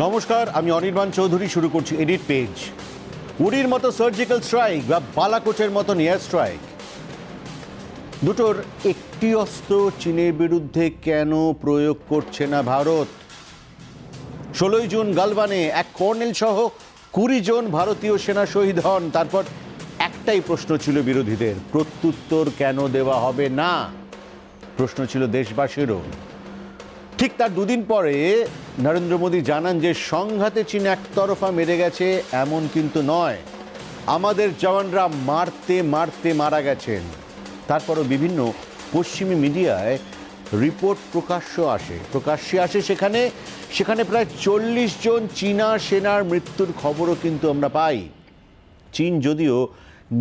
নমস্কার, আমি অনির্বাণ চৌধুরী। শুরু করছি এডিট পেজ। উড়ির মতো সার্জিক্যাল স্ট্রাইক বা বালাকোটের মতো এয়ার স্ট্রাইক, দুটোর একটি অস্ত্র চীনের বিরুদ্ধে কেন প্রয়োগ করছে না ভারত? 16 জুন গালওয়ানে এক কর্নেল সহ 20 জন ভারতীয় সেনা শহীদ হন। তারপর একটাই প্রশ্ন ছিল বিরোধীদের, প্রত্যুত্তর কেন দেওয়া হবে না? প্রশ্ন ছিল দেশবাসীরও। ঠিক তার দুদিন পরে নরেন্দ্র মোদী জানান যে সংঘাতে চীন একতরফা মেরে গেছে এমন কিন্তু নয়, আমাদের জওয়ানরা মারতে মারতে মারা গেছেন। তারপরও বিভিন্ন পশ্চিমী মিডিয়ায় রিপোর্ট প্রকাশ্যে আসে সেখানে প্রায় 40 জন চীনা সেনার মৃত্যুর খবরও কিন্তু আমরা পাই। চীন যদিও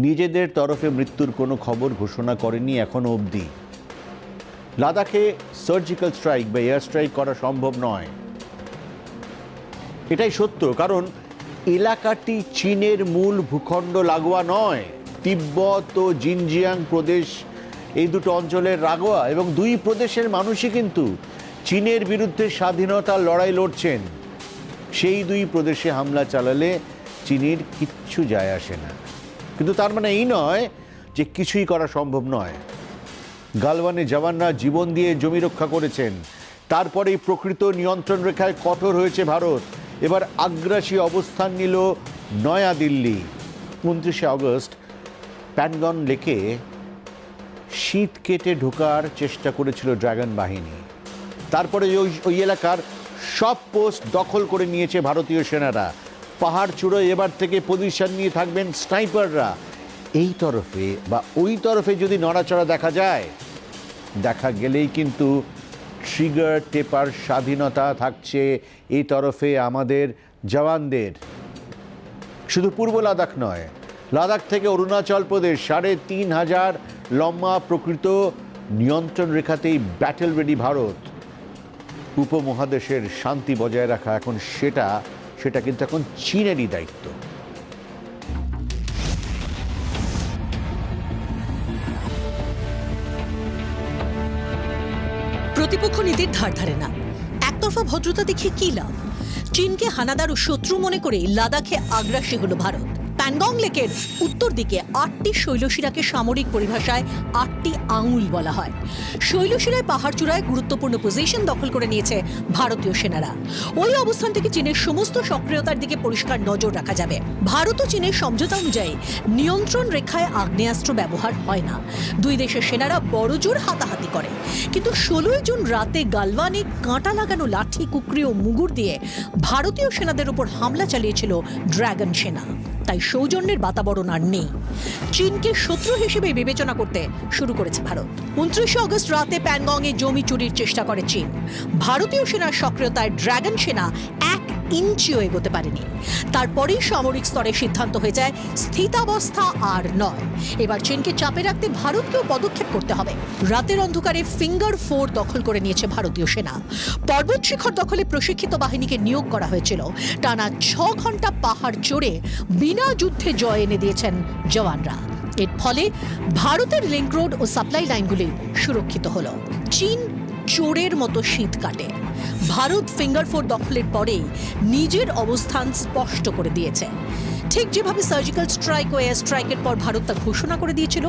নিজেদের তরফে মৃত্যুর কোনো খবর ঘোষণা করেনি এখনো অবধি। লাদাখে সার্জিক্যাল স্ট্রাইক বা এয়ার স্ট্রাইক করা সম্ভব নয়, এটাই সত্য, কারণ এলাকাটি চীনের মূল ভূখণ্ড লাগোয়া নয়। তিব্বত ও জিনজিয়াং প্রদেশ এই দুটো অঞ্চলের লাগোয়া, এবং দুই প্রদেশের মানুষই কিন্তু চীনের বিরুদ্ধে স্বাধীনতার লড়াই লড়ছেন। সেই দুই প্রদেশে হামলা চালালে চীনের কিচ্ছু যায় আসে না, কিন্তু তার মানে এই নয় যে কিছুই করা সম্ভব নয়। গালওয়ানে জওয়ানরা জীবন দিয়ে জমি রক্ষা করেছেন। তারপরেই প্রকৃত নিয়ন্ত্রণ রেখায় কঠোর হয়েছে ভারত। এবার আগ্রাসী অবস্থান নিল নয়াদিল্লি। 29শে আগস্ট প্যানগং লেকে শীত কেটে ঢোকার চেষ্টা করেছিল ড্রাগন বাহিনী। তারপরে ওই এলাকার সব পোস্ট দখল করে নিয়েছে ভারতীয় সেনারা। পাহাড় চূড়োয় এবার থেকে পজিশন নিয়ে থাকবেন স্নাইপাররা। এই তরফে বা ওই তরফে যদি নড়াচড়া দেখা গেলেই কিন্তু ট্রিগার টেপার স্বাধীনতা থাকছে এই তরফে আমাদের জওয়ানদের। শুধু পূর্ব লাদাখ নয়, লাদাখ থেকে অরুণাচল প্রদেশ 3500 লম্বা প্রকৃত নিয়ন্ত্রণ রেখাতেই ব্যাটেল রেডি ভারত। উপমহাদেশের শান্তি বজায় রাখা এখন সেটা কিন্তু এখন চীনেরই দায়িত্ব। প্রতিপক্ষ নীতির ধার ধারে না, একতরফা ভদ্রতা দেখে কি লাভ? চীনকে হানাদার ও শত্রু মনে করে লাদাখে আগ্রাসী হলো ভারত। প্যানগং লেকের উত্তর দিকে 8টি শৈলশিরাকে সামরিক পরিভাষায় 8টি আঙুল বলা হয়। শৈলশিরায় পাহাড়চূড়ায় গুরুত্বপূর্ণ পজিশন দখল করে নিয়েছে ভারতীয় সেনারা। ওই অবস্থান থেকে চীনের সমস্ত সক্রিয়তার দিকে পরিষ্কার নজর রাখা যাবে। ভারত ও চীনের সমঝোতা অনুযায়ী নিয়ন্ত্রণ রেখায় আগ্নেয়াস্ত্র ব্যবহার হয় না। দুই দেশের সেনারা বড়জোর হাতাহাতি করে, কিন্তু 16 জুন রাতে গালওয়ানে কাঁটা লাগানো লাঠি, কুকরি ও মুগুর দিয়ে ভারতীয় সেনাদের উপর হামলা চালিয়েছিল ড্রাগন সেনা। তাই সৌজন্যের বাতাবরণ আর নেই। চীনকে শত্রু হিসেবে বিবেচনা করতে শুরু করেছে ভারত। 29শে আগস্ট রাতে প্যানগংয়ে জমি চুরির চেষ্টা করে চীন। ভারতীয় সেনার সক্রিয়তায় ড্রাগন সেনা 1 ইঞ্চিও এগোতে পারেনি। তারপরেই সামরিক স্তরে সিদ্ধান্ত হয়ে যায় স্থিতাবস্থা আর নয়, এবার চীনকে চাপে রাখতে ভারতকেও পদক্ষেপ করতে হবে। রাতের অন্ধকারে ফিঙ্গার 4 দখল করে নিয়েছে ভারতীয় সেনা। পর্বত শিখর দখলে প্রশিক্ষিত বাহিনীকে নিয়োগ করা হয়েছিল। টানা 6 ঘন্টা পাহাড় চড়ে বিনা যুদ্ধে জয় এনে দিয়েছেন জওয়ানরা। এর ফলে ভারতের লিঙ্ক রোড ও সাপ্লাই লাইনগুলি সুরক্ষিত হলো। চীন চোরের মতো শীত কাটে। ভারত ফিঙ্গার 4 দখলের পরেই নিজের অবস্থান স্পষ্ট করে দিয়েছে। ঠিক যেভাবে সার্জিক্যাল স্ট্রাইক ও এয়ার স্ট্রাইকের পর ভারত তা ঘোষণা করে দিয়েছিল,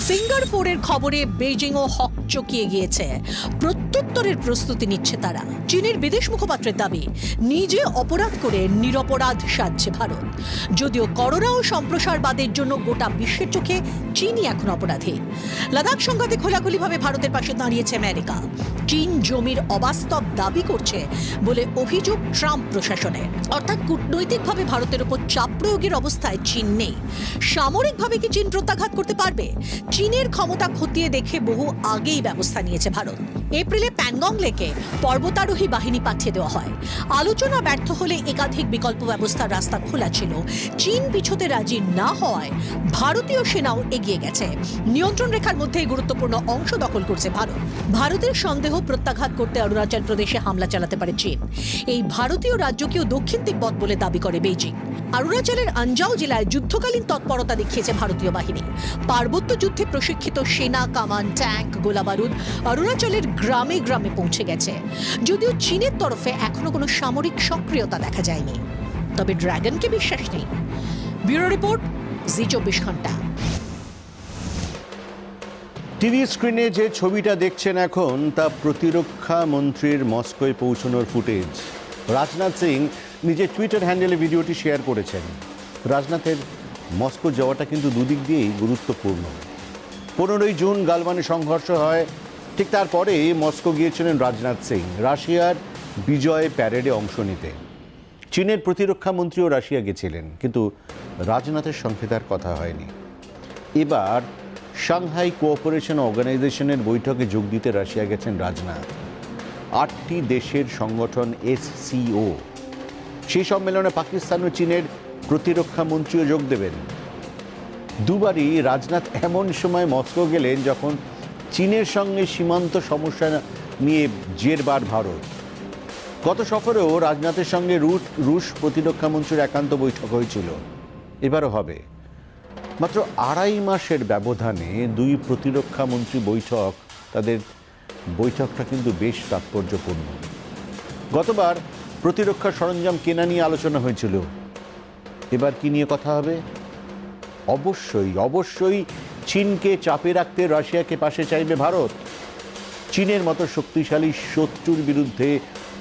ফিঙ্গার 4-এর খবরে বেইজিংও হকচকিয়ে গিয়েছে। প্রত্যুত্তরের প্রস্তুতি নিচ্ছে তারা। চীনের বিদেশ মুখপাত্রের দাবি, নিজে অপরাধ করে নিরপরাধ সাজছে ভারত। যদিও করোনা ও সম্প্রসারবাদের জন্য গোটা বিশ্বের চোখে চীনই এখন অপরাধী। লাদাখ সংঘাতে খোলাখুলিভাবে ভারতের পাশে দাঁড়িয়েছে আমেরিকা। চীন জমির অবাস্তব দাবি করছে বলে অভিযোগ ট্রাম্প প্রশাসনের। অর্থাৎ কূটনৈতিকভাবে ভারতের উপর চাপ প্রয়োগের অবস্থায় চীন নেই। সামরিকভাবে কি চীন প্রত্যাঘাত করতে পারবে? চীনের ক্ষমতা খতিয়ে দেখে বহু আগেই ব্যবস্থা নিয়েছে ভারত। এপ্রিলে প্যানগং লেকে পর্বতারোহী বাহিনী পাঠিয়ে দেওয়া হয়। আলোচনা ব্যর্থ হলে একাধিক বিকল্প ব্যবস্থার রাস্তা খোলা ছিল। চীন পিছোতে রাজি না হওয়ায় ভারতীয় সেনাও এগিয়ে গেছে। নিয়ন্ত্রণ রেখার মধ্যে গুরুত্বপূর্ণ অংশ দখল করছে ভারত। ভারতের সন্দেহ প্রত্যাঘাত করতে অরুণাচল প্রদেশে হামলা চালাতে পারে চীন। এই ভারতীয় রাজ্যকেও দক্ষিণ তিব্বত বলে দাবি করে বেইজিং। অরুণাচলের আনজাও জেলায় যুদ্ধকালীন তৎপরতা দেখিয়েছে ভারতীয় বাহিনী। পার্বত্য যুদ্ধে প্রশিক্ষিত সেনা, কামান, ট্যাঙ্ক, গোলাবারুদ অরুণাচলের গ্রামে গ্রামে পৌঁছে গেছে। যদিও চীনের তরফে এখনো কোনো সামরিক সক্রিয়তা দেখা যায়নি, তবে ড্রাগনকে বিশ্বাস নেই। ব্যুরো রিপোর্ট, জি24 ঘন্টা। টিভি স্ক্রিনে যে ছবিটা দেখছেন এখন তা প্রতিরক্ষা মন্ত্রীর মস্কোয় পৌঁছানোর ফুটেজ। রাজনাথ সিং নিজের টুইটার হ্যান্ডেলে ভিডিওটি শেয়ার করেছেন। রাজনাথের মস্কো যাওয়াটা কিন্তু দুদিক দিয়েই গুরুত্বপূর্ণ। 15ই জুন গালওয়ানে সংঘর্ষ হয়, ঠিক তারপরে মস্কো গিয়েছিলেন রাজনাথ সিং রাশিয়ার বিজয় প্যারেডে অংশ নিতে। চীনের প্রতিরক্ষা মন্ত্রীও রাশিয়া গেছিলেন, কিন্তু রাজনাথের সঙ্গে তার কথা হয়নি। এবার সাংহাই কোঅপারেশন অর্গানাইজেশনের বৈঠকে যোগ দিতে রাশিয়া গেছেন রাজনাথ। 8টি দেশের সংগঠন SCO, সেই সম্মেলনে পাকিস্তান ও চীনের প্রতিরক্ষা মন্ত্রীও যোগ দেবেন। দুবারই রাজনাথ এমন সময় মস্কো গেলেন যখন চীনের সঙ্গে সীমান্ত সমস্যা নিয়ে জেরবার ভারত। গত সফরেও রাজনাথের সঙ্গে রুশ প্রতিরক্ষা মন্ত্রীর একান্ত বৈঠক হয়েছিল, এবারও হবে। মাত্র 2.5 মাসের ব্যবধানে দুই প্রতিরক্ষা মন্ত্রী বৈঠক, তাদের বৈঠকটা কিন্তু বেশ তাৎপর্যপূর্ণ। গতবার প্রতিরক্ষা সরঞ্জাম কেনা নিয়ে আলোচনা হয়েছিল, এবার কি নিয়ে কথা হবে? অবশ্যই চীনকে চাপে রাখতে রাশিয়াকে পাশে চাইবে ভারত। চীনের মতো শক্তিশালী শত্রুর বিরুদ্ধে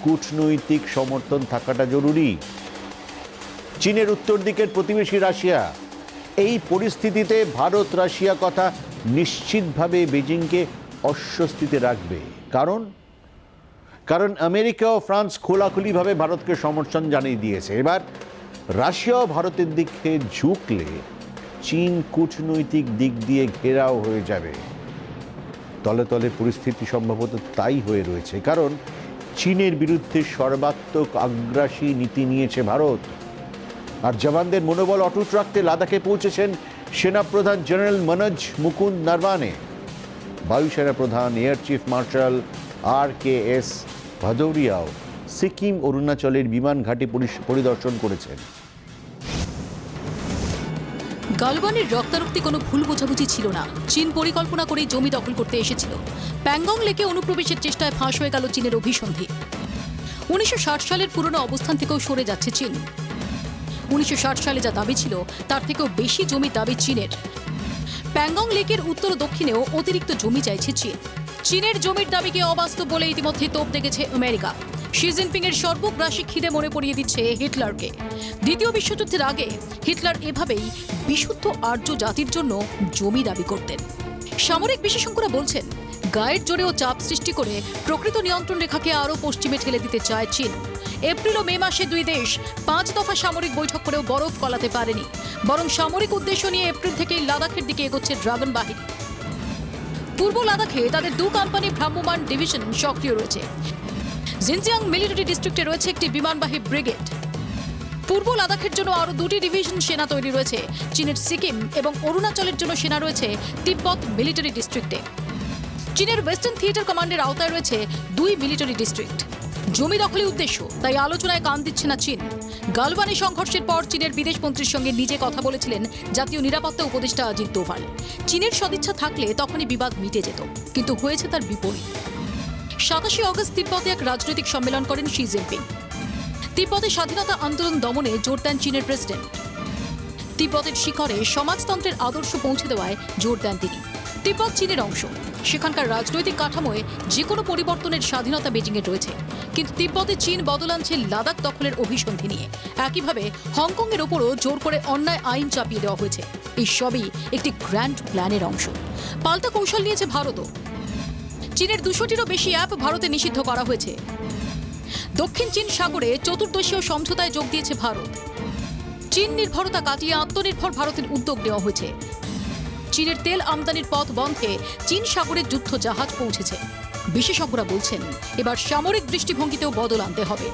কূটনৈতিক সমর্থন থাকাটা জরুরি। চীনের উত্তর দিকের প্রতিবেশী রাশিয়া, এই পরিস্থিতিতে ভারত রাশিয়া কথা নিশ্চিতভাবে বেজিংকে অস্বস্তিতে রাখবে। কারণ আমেরিকা ও ফ্রান্স খোলাখুলিভাবে ভারতকে সমর্থন জানিয়ে দিয়েছে। এবার রাশিয়াও ভারতের দিকে ঝুঁকলে চীন কূটনৈতিক দিক দিয়ে ঘেরাও হয়ে যাবে। তলে তলে পরিস্থিতি সম্ভবত তাই হয়ে রয়েছে, কারণ চীনের বিরুদ্ধে সর্বাত্মক আগ্রাসী নীতি নিয়েছে ভারত। আর জওয়ানদের মনোবল অটুট রাখতে লাদাখে পৌঁছেছেন সেনাপ্রধান জেনারেল মনোজ মুকুন্দ নরভানে। বায়ুসেনা প্রধান এয়ার চিফ মার্শাল RKS ভাদৌরিয়াও সিকিম অরুণাচলের বিমান ঘাঁটি পরিদর্শন করেছেন। গালওয়ানের রক্তারক্তি কোনো ভুল বোঝাবুঝি ছিল না। চীন পরিকল্পনা করেই জমি দখল করতে এসেছিল। প্যাংগং লেকে অনুপ্রবেশের চেষ্টায় ফাঁস হয়ে গেল চীনের অভিসন্ধি। 1960 সালের পুরনো অবস্থান থেকেও সরে যাচ্ছে চীন। 1960 সালে যা দাবি ছিল তার থেকেও বেশি জমি দাবি চীনের। প্যাংগং লেকের উত্তর ও দক্ষিণেও অতিরিক্ত জমি চাইছে চীন। চীনের জমির দাবিকে অবাস্তব বলে ইতিমধ্যে তোপ দেখেছে আমেরিকা। শি জিনপিং এর সর্বগ্রাসী খিদে মনে পড়িয়ে দিচ্ছে হিটলারকে। দ্বিতীয় বিশ্বযুদ্ধের আগে হিটলার এভাবেই বিশুদ্ধ আর্য জাতির জন্য জমি দাবি করতেন। সামরিক বিশেষজ্ঞরা বলছেন, গায়ের জোরেও চাপ সৃষ্টি করে প্রকৃত নিয়ন্ত্রণ রেখাকে আরও পশ্চিমে ঠেলে দিতে চায় চীন। এপ্রিল ও মে মাসে দুই দেশ 5 দফা সামরিক বৈঠক করেও বরফ গলাতে পারেনি, বরং সামরিক উদ্দেশ্য নিয়ে এপ্রিল থেকেই লাদাখের দিকে এগোচ্ছে ড্রাগন বাহিনী। পূর্ব লাদাখে তাদের 2 কোম্পানি ভ্রাম্যমাণ ডিভিশন সক্রিয় রয়েছে। জিনজিয়াং মিলিটারি ডিস্ট্রিক্টে রয়েছে একটি বিমানবাহী ব্রিগেড। পূর্ব লাদাখের জন্য আরও 2টি ডিভিশন সেনা তৈরি রয়েছে চীনের সিকিম, এবং অরুণাচলের জন্য সেনা রয়েছে তিব্বত মিলিটারি ডিস্ট্রিক্টে। চীনের ওয়েস্টার্ন থিয়েটার কমান্ডের আওতায় রয়েছে 2 মিলিটারি ডিস্ট্রিক্ট। জমি দখলের উদ্দেশ্য, তাই আলোচনায় কান দিচ্ছে না চীন। গালওয়ানে সংঘর্ষের পর চীনের বিদেশ মন্ত্রীর সঙ্গে নিজে কথা বলেছিলেন জাতীয় নিরাপত্তা উপদেষ্টা অজিত দোভাল। চীনের সদিচ্ছা থাকলে তখনই বিবাদ মিটে যেত, কিন্তু হয়েছে তার বিপরীত। 27 অগস্ট তিব্বতে এক রাজনৈতিক সম্মেলন করেন শি জিনপিং। তিব্বতে স্বাধীনতা আন্দোলন দমনে জোর দেন চীনের প্রেসিডেন্ট। তিব্বতের শিখরে সমাজতন্ত্রের আদর্শ পৌঁছে দেওয়ায় জোর দেন তিনি। তিব্বত চীনের অংশ, সেখানকার রাজনৈতিক কাঠামোয় যে কোনো পরিবর্তনের স্বাধীনতা বেজিংয়ের রয়েছে, কিন্তু তিব্বতে চীন বদল আনছে লাদাখ দখলের অভিসন্ধি নিয়ে। একইভাবে হংকংয়ের ওপরও জোর করে অন্যায় আইন চাপিয়ে দেওয়া হয়েছে। এই সবই একটি গ্র্যান্ড প্ল্যানের অংশ। পাল্টা কৌশল নিয়েছে ভারতও। চীনের 200টিরও বেশি অ্যাপ ভারতে নিষিদ্ধ করা হয়েছে। দক্ষিণ চীন সাগরে চতুর্দেশীয় সমঝোতায় যোগ দিয়েছে ভারত। চীন নির্ভরতা কাটিয়ে আত্মনির্ভর ভারতের উদ্যোগ নেওয়া হয়েছে। চীনের তেল আমদানির পথ বন্ধে চীন সাগরে যুদ্ধ জাহাজ পৌঁছেছে। বিশেষজ্ঞরা বলছেন এবার সামরিক দৃষ্টিভঙ্গিতেও বদল আনতে হবে।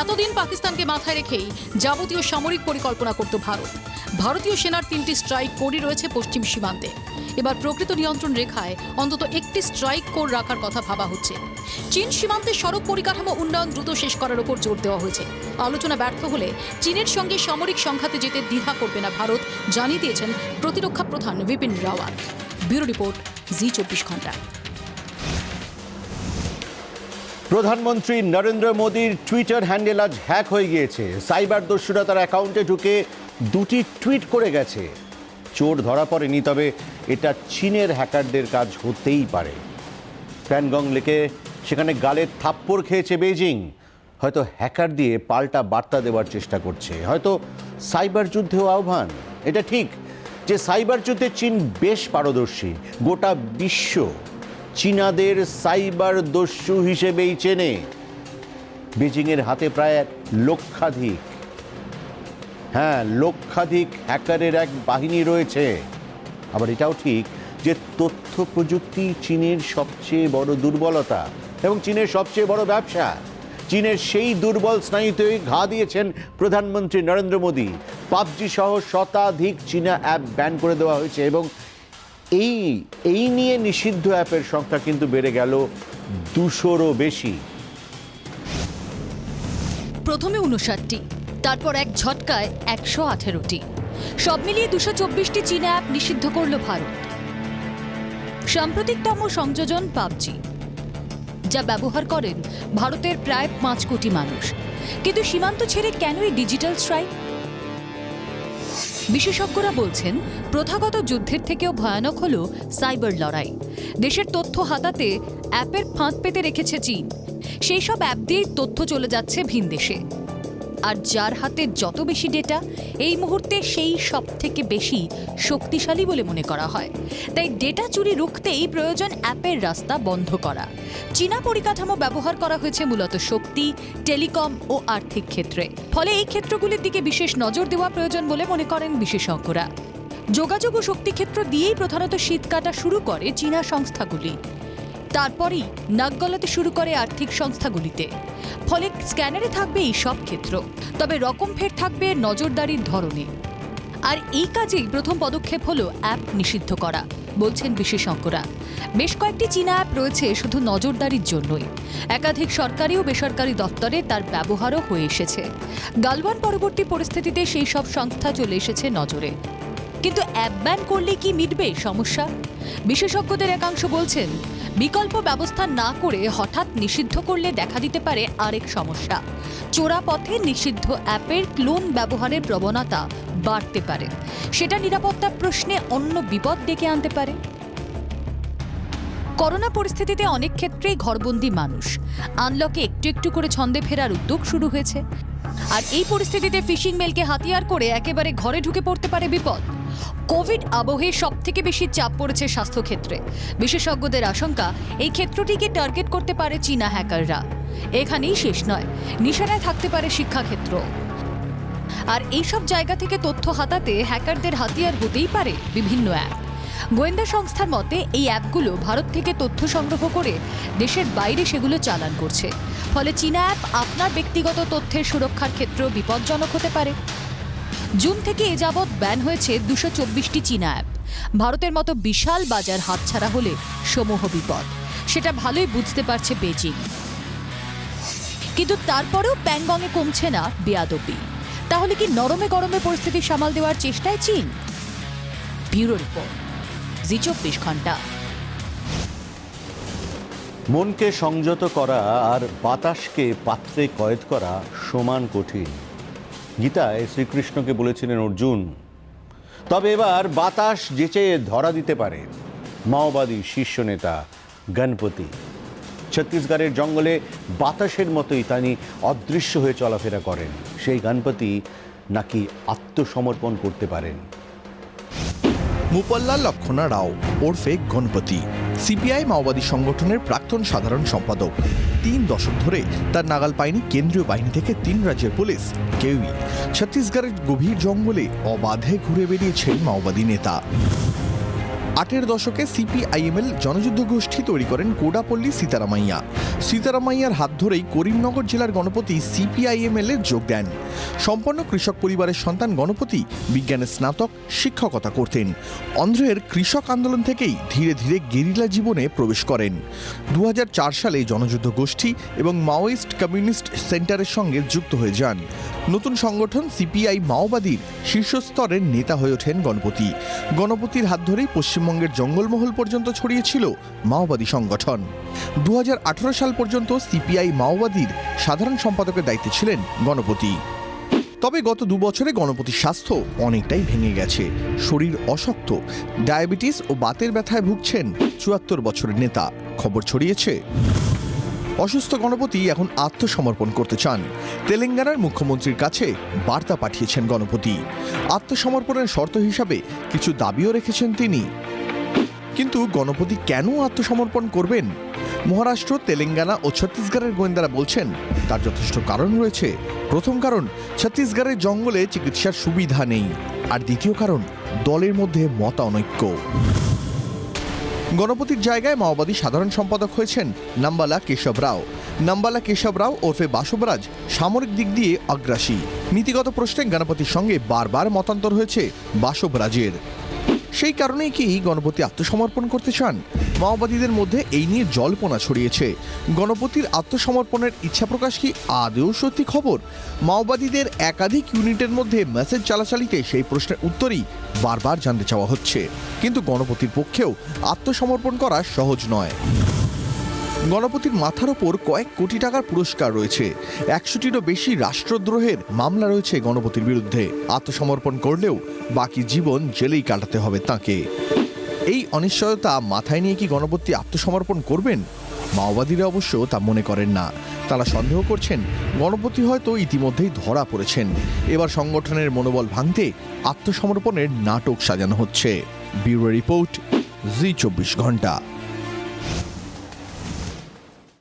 এতদিন পাকিস্তানকে মাথায় রেখেই যাবতীয় সামরিক পরিকল্পনা করত ভারত। ভারতীয় সেনার 3টি স্ট্রাইক কোরই রয়েছে পশ্চিম সীমান্তে। এবার প্রকৃত নিয়ন্ত্রণ রেখায় অন্তত একটি স্ট্রাইক কোর রাখার কথা ভাবা হচ্ছে। চীন সীমান্তে সড়ক পরিকাঠামো উন্নয়ন দ্রুত শেষ করার উপর জোর দেওয়া হয়েছে। আলোচনা ব্যর্থ হলে চীনের সঙ্গে সামরিক সংঘাতে যেতে দ্বিধা করবে না ভারত, জানিয়ে দিয়েছেন প্রতিরক্ষা প্রধান বিপিন রাওয়াত। ব্যুরো রিপোর্ট, জি24 ঘন্টা। প্রধানমন্ত্রী নরেন্দ্র মোদীর টুইটার হ্যান্ডেল আজ হ্যাক হয়ে গিয়েছে। সাইবার দস্যুরা তার অ্যাকাউন্টে ঢুকে 2টি টুইট করে গেছে। চোর ধরা পড়েনি, তবে এটা চীনের হ্যাকারদের কাজ হতেই পারে। প্যানগং লেকে সেখানে গালে থাপ্পড় খেয়েছে বেইজিং। হয়তো হ্যাকার দিয়ে পাল্টা বার্তা দেওয়ার চেষ্টা করছে, হয়তো সাইবার যুদ্ধেও আহ্বান। এটা ঠিক যে সাইবার যুদ্ধে চীন বেশ পারদর্শী। গোটা বিশ্ব চীনাদের সাইবার দস্যু হিসেবেই চেনে। বেজিংয়ের হাতে প্রায় লক্ষাধিক হ্যাকারের এক বাহিনী রয়েছে। আবার এটাও ঠিক যে তথ্য প্রযুক্তি চীনের সবচেয়ে বড় দুর্বলতা এবং চীনের সবচেয়ে বড় ব্যবসা। চীনের সেই দুর্বল স্নায়ুতে ঘা দিয়েছেন প্রধানমন্ত্রী নরেন্দ্র মোদী। পাবজি সহ শতাধিক চীনা অ্যাপ ব্যান করে দেওয়া হয়েছে এবং এই নিয়ে নিষিদ্ধ অ্যাপের সংখ্যা কিন্তু বেড়ে গেল 200-রও বেশি। প্রথমে 59টি, তারপর এক ঝটকায় 118টি, সব মিলিয়ে 224টি চীনা অ্যাপ নিষিদ্ধ করল ভারত। সাম্প্রতিকতম সংযোজন পাবজি, যা ব্যবহার করেন ভারতের প্রায় 5 কোটি মানুষ। কিন্তু সীমান্ত ছেড়ে কেন এই ডিজিটাল স্ট্রাইক? বিশেষজ্ঞরা বলছেন প্রথাগত যুদ্ধের থেকেও ভয়ানক হল সাইবার লড়াই। দেশের তথ্য হাতাতে অ্যাপের ফাঁদ পেতে রেখেছে চীন। সেই সব অ্যাপ দিয়েই তথ্য চলে যাচ্ছে ভিন দেশে। আর যার হাতে যত বেশি ডেটা, এই মুহূর্তে সেই সব থেকে বেশি শক্তিশালী বলে মনে করা হয়। তাই ডেটা চুরি রুখতেই প্রয়োজন অ্যাপের রাস্তা বন্ধ করা। চীনা পরিকাঠামো ব্যবহার করা হয়েছে মূলত শক্তি, টেলিকম ও আর্থিক ক্ষেত্রে। ফলে এই ক্ষেত্রগুলির দিকে বিশেষ নজর দেওয়া প্রয়োজন বলে মনে করেন বিশেষজ্ঞরা। যোগাযোগ ও শক্তি ক্ষেত্র দিয়েই প্রধানত শীত কাটা শুরু করে চীনা সংস্থাগুলি। তারপরই নাক গলাতে শুরু করে আর্থিক সংস্থাগুলিতে। ফলে স্ক্যানারে থাকবে এই সব ক্ষেত্র, তবে রকম ফের থাকবে নজরদারির ধরনে। আর এই কাজেই প্রথম পদক্ষেপ হলো অ্যাপ নিষিদ্ধ করা, বলছেন বিশেষজ্ঞরা। বেশ কয়েকটি চীনা অ্যাপ রয়েছে শুধু নজরদারির জন্যই। একাধিক সরকারি ও বেসরকারি দপ্তরে তার ব্যবহারও হয়ে এসেছে। গালওয়ান পরবর্তী পরিস্থিতিতে সেই সব সংস্থা চলে এসেছে নজরে। কিন্তু অ্যাপ ব্যান করলে কি মিটবে সমস্যা? বিশেষজ্ঞদের একাংশ বলছেন বিকল্প ব্যবস্থা না করে হঠাৎ নিষিদ্ধ করলে দেখা দিতে পারে আরেক সমস্যা। চোরা পথে নিষিদ্ধ অ্যাপের ক্লোন ব্যবহারের প্রবণতা বাড়তে পারে। সেটা নিরাপত্তা প্রশ্নে অন্য বিপদ ডেকে আনতে পারে। করোনা পরিস্থিতিতে অনেক ক্ষেত্রেই ঘরবন্দি মানুষ। আনলকে একটু একটু করে ছন্দে ফেরার উদ্যোগ শুরু হয়েছে। আর এই পরিস্থিতিতে ফিশিং মেলকে হাতিয়ার করে একেবারে ঘরে ঢুকে পড়তে পারে বিপদ। কোভিড আবহে সবথেকে বেশি চাপ পড়েছে স্বাস্থ্যক্ষেত্রে। বিশেষজ্ঞদের আশঙ্কা এই ক্ষেত্রটিকে টার্গেট করতে পারে চীনা হ্যাকাররা। এখানেই শেষ নয়, নিশানায় থাকতে পারে শিক্ষাক্ষেত্র। আর এইসব জায়গা থেকে তথ্য হাতাতে হ্যাকারদের হাতিয়ার হতেই পারে বিভিন্ন অ্যাপ। গোয়েন্দা সংস্থার মতে এই অ্যাপগুলো ভারত থেকে তথ্য সংগ্রহ করে দেশের বাইরে সেগুলো চালান করছে। ফলে চীনা অ্যাপ আপনার ব্যক্তিগত তথ্যের সুরক্ষার ক্ষেত্রেও বিপজ্জনক হতে পারে। জুন থেকে এ যাবৎ ব্যান হয়েছে 224টি চীনা অ্যাপ। ভারতের মতো বিশাল বাজার হাতছাড়া হলে সমূহ বিপদ, সেটা ভালোই বুঝতে পারছে বেজিং। কিন্তু তারপরেও প্যানগংয়ে কমছে না বেয়াদবি। তাহলে কি নরমে গরমে পরিস্থিতি সামাল দেওয়ার চেষ্টায় চীন? ব্যুরো রিপোর্ট, জি24 ঘন্টা। মনকে সংযত করা আর বাতাসকে পাত্রে কয়েদ করা সমান কঠিন। গীতায় শ্রীকৃষ্ণকে বলেছিলেন অর্জুন। তবে এবার বাতাস যেচে ধরা দিতে পারে। মাওবাদী শীর্ষ নেতা গণপতি ছত্তিশগড়ের জঙ্গলে বাতাসের মতোই তিনি অদৃশ্য হয়ে চলাফেরা করেন। সেই গণপতি নাকি আত্মসমর্পণ করতে পারেন। মুপল্লা লক্ষণা রাও ওরফে গণপতি সিপিআই মাওবাদী সংগঠনের প্রাক্তন সাধারণ সম্পাদক। 3 দশক ধরে তার নাগাল পায়নি কেন্দ্রীয় বাহিনী থেকে 3 রাজ্যের পুলিশ কেউই। ছত্তিশগড়ের গভীর জঙ্গলে অবাধে ঘুরে বেরিয়েছেন মাওবাদী নেতা। 8-এর দশকে সিপিআইএমএল জনযুদ্ধ গোষ্ঠী তৈরি করেন কোডাপল্লী সীতারামাইয়া। সীতারামাইয়ার হাত ধরেই করিমনগর জেলার গণপতি সিপিআইএমএল এ যোগ দেন। সম্পন্ন কৃষক পরিবারের সন্তান গণপতি বিজ্ঞানে স্নাতক, শিক্ষকতা করতেন। অন্ধ্রের কৃষক আন্দোলন থেকেই ধীরে ধীরে গেরিলা জীবনে প্রবেশ করেন। 2004 সালে জনযুদ্ধ গোষ্ঠী এবং মাওয়িস্ট কমিউনিস্ট সেন্টারের সঙ্গে যুক্ত হয়ে যান। নতুন সংগঠন সিপিআই মাওবাদীর শীর্ষস্তরের নেতা হয়ে ওঠেন গণপতি। গণপতির হাত ধরেই পশ্চিমবঙ্গের জঙ্গলমহল পর্যন্ত ছড়িয়েছিল মাওবাদী সংগঠন। 2018 সাল পর্যন্ত সিপিআই মাওবাদীর সাধারণ সম্পাদকের দায়িত্বে ছিলেন গণপতি। তবে গত 2 বছরে গণপতির স্বাস্থ্য অনেকটাই ভেঙে গেছে। শরীর অশক্ত, ডায়াবেটিস ও বাতের ব্যথায় ভুগছেন 74 বছরের নেতা। খবর ছড়িয়েছে অসুস্থ গণপতি এখন আত্মসমর্পণ করতে চান। তেলেঙ্গানার মুখ্যমন্ত্রীর কাছে বার্তা পাঠিয়েছেন গণপতি। আত্মসমর্পণের শর্ত হিসাবে কিছু দাবিও রেখেছেন তিনি। কিন্তু গণপতি কেন আত্মসমর্পণ করবেন? মহারাষ্ট্র, তেলেঙ্গানা ও ছত্তিশগড়ের গোয়েন্দারা বলছেন তার যথেষ্ট কারণ রয়েছে। প্রথম কারণ, ছত্তিশগড়ের জঙ্গলে চিকিৎসার সুবিধা নেই। আর দ্বিতীয় কারণ, দলের মধ্যে মতানৈক্য। গণপতির জায়গায় মাওবাদী সাধারণ সম্পাদক হয়েছেন নাম্বালা কেশব রাও। নাম্বালা কেশব রাও ওরফে বাসবরাজ সামরিক দিক দিয়ে আগ্রাসী। নীতিগত প্রশ্নে গণপতির সঙ্গে বারবার মতান্তর হয়েছে বাসবরাজের। সেই কারণেই কি গণপতি আত্মসমর্পণ করতে চান? মাওবাদীদের মধ্যে এই নিয়ে জল্পনা ছড়িয়েছে। গণপতির আত্মসমর্পণের ইচ্ছা প্রকাশ কি আদৌ সত্যি খবর? মাওবাদীদের একাধিক ইউনিটের মধ্যে মেসেজ চালাচালিতে সেই প্রশ্নের উত্তরই বারবার জানতে চাওয়া হচ্ছে। কিন্তু গণপতির পক্ষেও আত্মসমর্পণ করা সহজ নয়। গণপতির মাথার ওপর কয়েক কোটি টাকার পুরস্কার রয়েছে। 100টিরও বেশি রাষ্ট্রদ্রোহের মামলা রয়েছে গণপতির বিরুদ্ধে। আত্মসমর্পণ করলেও বাকি জীবন জেলেই কাটাতে হবে তাঁকে। এই অনিশ্চয়তা মাথায় নিয়ে কি গণপতি আত্মসমর্পণ করবেন? মাওবাদীরা অবশ্য তা মনে করেন না। তারা সন্দেহ করছেন গণপতি হয়তো ইতিমধ্যেই ধরা পড়েছেন। এবার সংগঠনের মনোবল ভাঙতে আত্মসমর্পণের নাটক সাজানো হচ্ছে। ব্যুরো রিপোর্ট, জি 24 ঘন্টা।